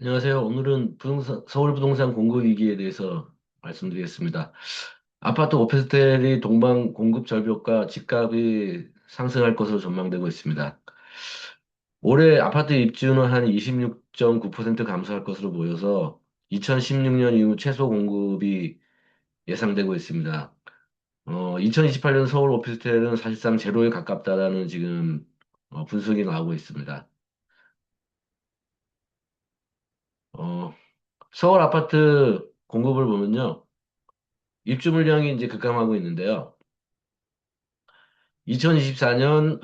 안녕하세요. 오늘은 서울 부동산 공급 위기에 대해서 말씀드리겠습니다. 아파트 오피스텔이 동반 공급 절벽과 집값이 상승할 것으로 전망되고 있습니다. 올해 아파트 입주는 한 26.9% 감소할 것으로 보여서 2016년 이후 최소 공급이 예상되고 있습니다. 2028년 서울 오피스텔은 사실상 제로에 가깝다라는 지금 분석이 나오고 있습니다. 어, 서울 아파트 공급을 보면요. 입주 물량이 이제 급감하고 있는데요. 2024년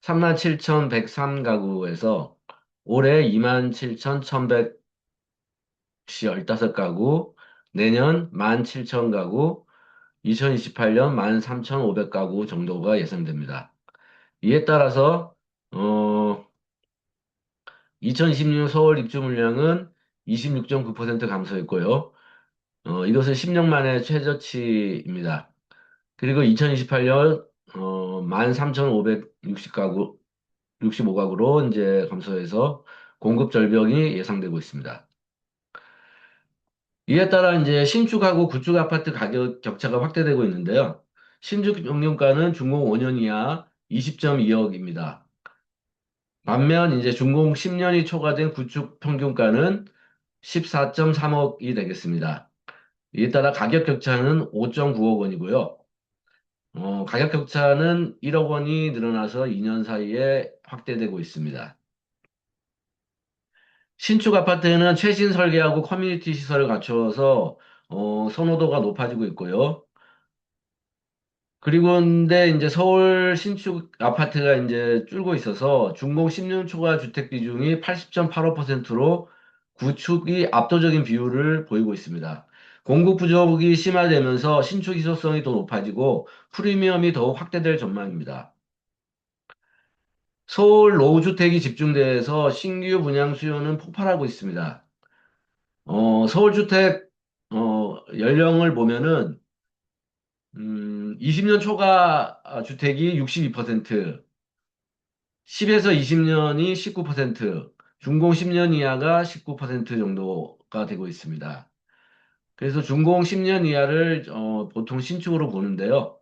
37,103가구에서 올해 27,115가구, 내년 17,000가구, 2028년 13,500가구 정도가 예상됩니다. 이에 따라서 2026년 서울 입주 물량은 26.9% 감소했고요. 이것은 10년 만에 최저치입니다. 그리고 2028년 13,560가구, 65가구로 이제 감소해서 공급 절벽이 예상되고 있습니다. 이에 따라 이제 신축 하고 구축 아파트 가격 격차가 확대되고 있는데요. 신축 평균가는 준공 5년 이하 20.2억입니다. 반면 이제 준공 10년이 초과된 구축 평균가는 14.3억이 되겠습니다. 이에 따라 가격 격차는 5.9억 원이고요. 가격 격차는 1억 원이 늘어나서 2년 사이에 확대되고 있습니다. 신축 아파트는 최신 설계하고 커뮤니티 시설을 갖추어서 선호도가 높아지고 있고요. 그리고 근데 이제 서울 신축 아파트가 이제 줄고 있어서 준공 10년 초과 주택 비중이 80.85%로 구축이 압도적인 비율을 보이고 있습니다. 공급 부족이 심화되면서 신축 희소성이 더 높아지고 프리미엄이 더욱 확대될 전망입니다. 서울 노후주택이 집중돼서 신규 분양 수요는 폭발하고 있습니다. 서울주택 연령을 보면은 20년 초과 주택이 62%, 10에서 20년이 19%, 준공 10년 이하가 19% 정도가 되고 있습니다. 그래서 준공 10년 이하를 보통 신축으로 보는데요.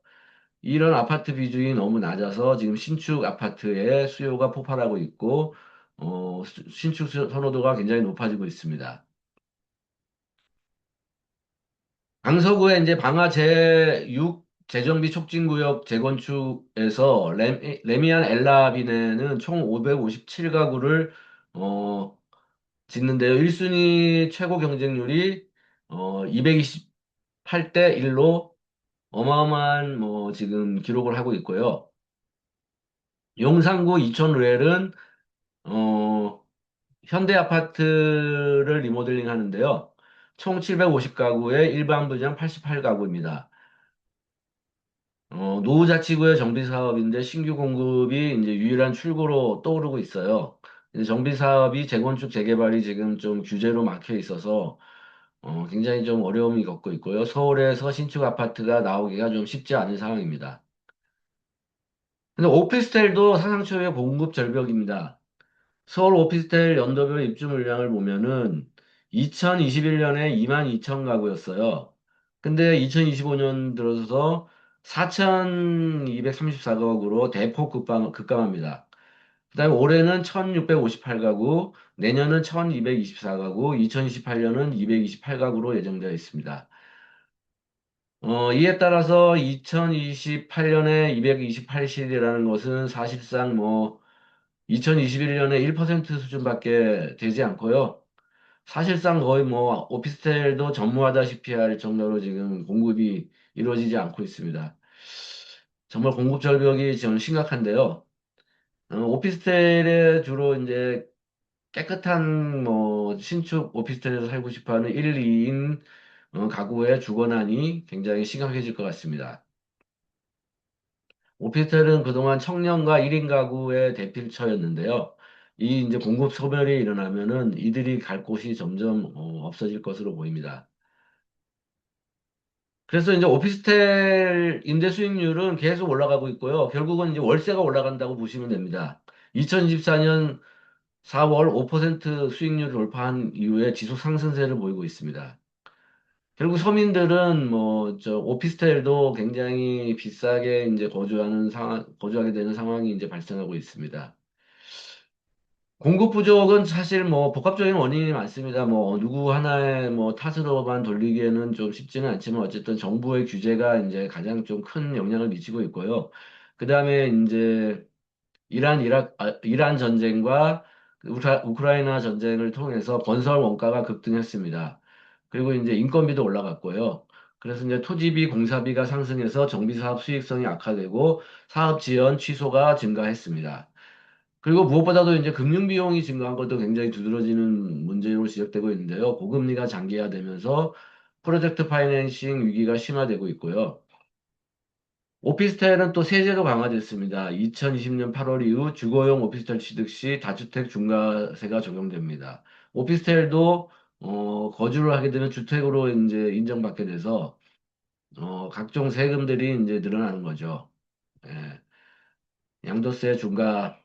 이런 아파트 비중이 너무 낮아서 지금 신축 아파트의 수요가 폭발하고 있고, 신축 선호도가 굉장히 높아지고 있습니다. 강서구에 이제 방화 제6 재정비 촉진구역 재건축에서 레미안 엘라비네는 총 557가구를 짓는데요. 1순위 최고 경쟁률이 228대 1로 어마어마한 뭐 지금 기록을 하고 있고요. 용산구 이촌루엘은 어, 현대 아파트를 리모델링 하는데요. 총 750가구에 일반 분양 88가구입니다. 노후자치구의 정비 사업인데 신규 공급이 이제 유일한 출구로 떠오르고 있어요. 근데 정비 사업이 재건축 재개발이 지금 좀 규제로 막혀 있어서 굉장히 좀 어려움이 겪고 있고요. 서울에서 신축 아파트가 나오기가 좀 쉽지 않은 상황입니다. 근데 오피스텔도 사상 초유의 공급 절벽입니다. 서울 오피스텔 연도별 입주 물량을 보면은 2021년에 22,000 가구였어요. 근데 2025년 들어서 4,234가구로 대폭 급감합니다. 그다음에 올해는 1,658가구, 내년은 1,224가구, 2028년은 228가구로 예정되어 있습니다. 이에 따라서 2028년에 228실이라는 것은 사실상 뭐 2021년에 1% 수준밖에 되지 않고요. 사실상 거의 뭐 오피스텔도 전무하다시피 할 정도로 지금 공급이 이루어지지 않고 있습니다. 정말 공급 절벽이 지금 심각한데요. 오피스텔에 주로 이제 깨끗한 뭐 신축 오피스텔에서 살고 싶어하는 1, 2인 가구의 주거난이 굉장히 심각해질 것 같습니다. 오피스텔은 그동안 청년과 1인 가구의 대필처였는데요. 이 이제 공급 소멸이 일어나면은 이들이 갈 곳이 점점 없어질 것으로 보입니다. 그래서 이제 오피스텔 임대 수익률은 계속 올라가고 있고요. 결국은 이제 월세가 올라간다고 보시면 됩니다. 2024년 4월 5% 수익률 돌파한 이후에 지속 상승세를 보이고 있습니다. 결국 서민들은 뭐, 오피스텔도 굉장히 비싸게 이제 거주하게 되는 상황이 이제 발생하고 있습니다. 공급 부족은 사실 뭐 복합적인 원인이 많습니다. 뭐 누구 하나의 뭐 탓으로만 돌리기에는 좀 쉽지는 않지만 어쨌든 정부의 규제가 이제 가장 좀 큰 영향을 미치고 있고요. 그다음에 이제 이란 전쟁과 우크라이나 전쟁을 통해서 건설 원가가 급등했습니다. 그리고 이제 인건비도 올라갔고요. 그래서 이제 토지비, 공사비가 상승해서 정비사업 수익성이 악화되고 사업 지연 취소가 증가했습니다. 그리고 무엇보다도 이제 금융 비용이 증가한 것도 굉장히 두드러지는 문제로 지적되고 있는데요. 고금리가 장기화되면서 프로젝트 파이낸싱 위기가 심화되고 있고요. 오피스텔은 또 세제도 강화됐습니다. 2020년 8월 이후 주거용 오피스텔 취득 시 다주택 중과세가 적용됩니다. 오피스텔도 거주를 하게 되면 주택으로 이제 인정받게 돼서 각종 세금들이 이제 늘어나는 거죠. 예. 양도세 중과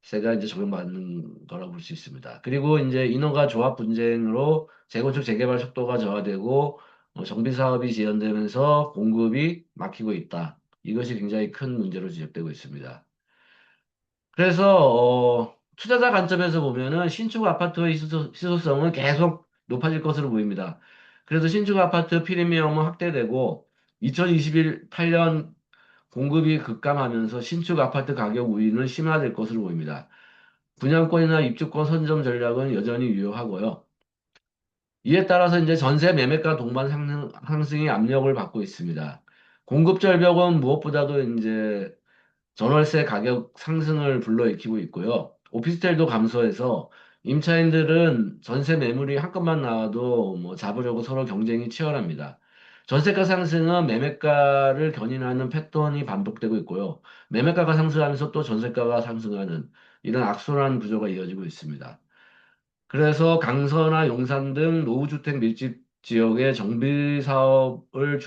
세가 이제 적용받는 거라고 볼 수 있습니다. 그리고 이제 인허가 조합 분쟁으로 재건축 재개발 속도가 저하되고 정비 사업이 지연되면서 공급이 막히고 있다. 이것이 굉장히 큰 문제로 지적되고 있습니다. 그래서 투자자 관점에서 보면은 신축 아파트의 희소성은 계속 높아질 것으로 보입니다. 그래서 신축 아파트 프리미엄은 확대되고 2028년 공급이 급감하면서 신축 아파트 가격 우위는 심화될 것으로 보입니다. 분양권이나 입주권 선점 전략은 여전히 유효하고요. 이에 따라서 이제 전세 매매가 동반 상승이 압력을 받고 있습니다. 공급 절벽은 무엇보다도 이제 전월세 가격 상승을 불러일으키고 있고요. 오피스텔도 감소해서 임차인들은 전세 매물이 한건만 나와도 뭐 잡으려고 서로 경쟁이 치열합니다. 전세가 상승은 매매가를 견인하는 패턴이 반복되고 있고요. 매매가가 상승하면서 또 전세가가 상승하는 이런 악순환 구조가 이어지고 있습니다. 그래서 강서나 용산 등 노후주택 밀집 지역의 정비 사업을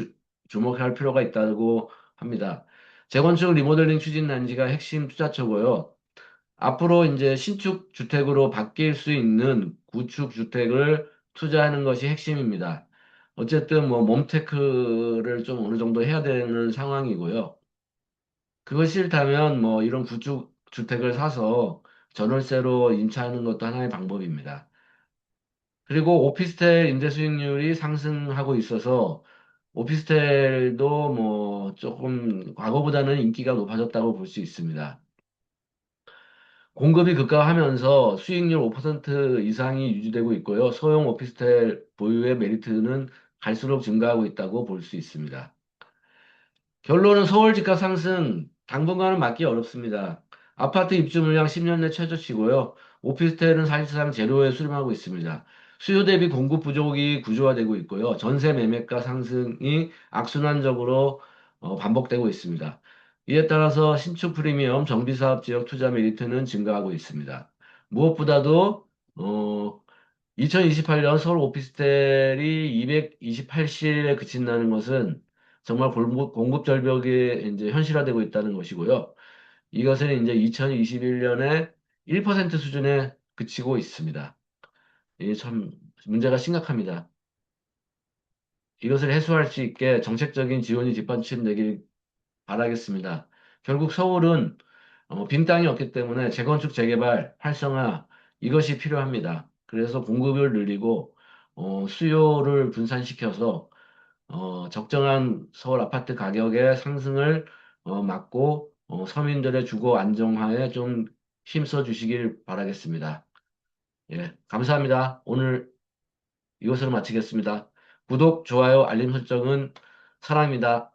주목할 필요가 있다고 합니다. 재건축 리모델링 추진 난지가 핵심 투자처고요. 앞으로 이제 신축 주택으로 바뀔 수 있는 구축 주택을 투자하는 것이 핵심입니다. 어쨌든 뭐 몸테크를 좀 어느 정도 해야 되는 상황이고요. 그거 싫다면 뭐 이런 구축 주택을 사서 전월세로 임차하는 것도 하나의 방법입니다. 그리고 오피스텔 임대 수익률이 상승하고 있어서 오피스텔도 뭐 조금 과거보다는 인기가 높아졌다고 볼 수 있습니다. 공급이 급감하면서 수익률 5% 이상이 유지되고 있고요. 소형 오피스텔 보유의 메리트는 갈수록 증가하고 있다고 볼 수 있습니다. 결론은 서울 집값 상승 당분간은 막기 어렵습니다. 아파트 입주 물량 10년 내 최저치고요. 오피스텔은 사실상 제로에 수렴하고 있습니다. 수요 대비 공급 부족이 구조화되고 있고요. 전세 매매가 상승이 악순환적으로 반복되고 있습니다. 이에 따라서 신축 프리미엄, 정비사업 지역 투자 메리트는 증가하고 있습니다. 무엇보다도 2028년 서울 오피스텔이 228실에 그친다는 것은 정말 공급 절벽이 이제 현실화되고 있다는 것이고요. 이것은 이제 2021년에 1% 수준에 그치고 있습니다. 이게 참 문제가 심각합니다. 이것을 해소할 수 있게 정책적인 지원이 뒷받침되길 바라겠습니다. 결국 서울은 빈 땅이 없기 때문에 재건축, 재개발, 활성화 이것이 필요합니다. 그래서 공급을 늘리고 수요를 분산시켜서 적정한 서울 아파트 가격의 상승을 막고 서민들의 주거 안정화에 좀 힘써 주시길 바라겠습니다. 예, 감사합니다. 오늘 이것으로 마치겠습니다. 구독, 좋아요, 알림 설정은 사랑입니다.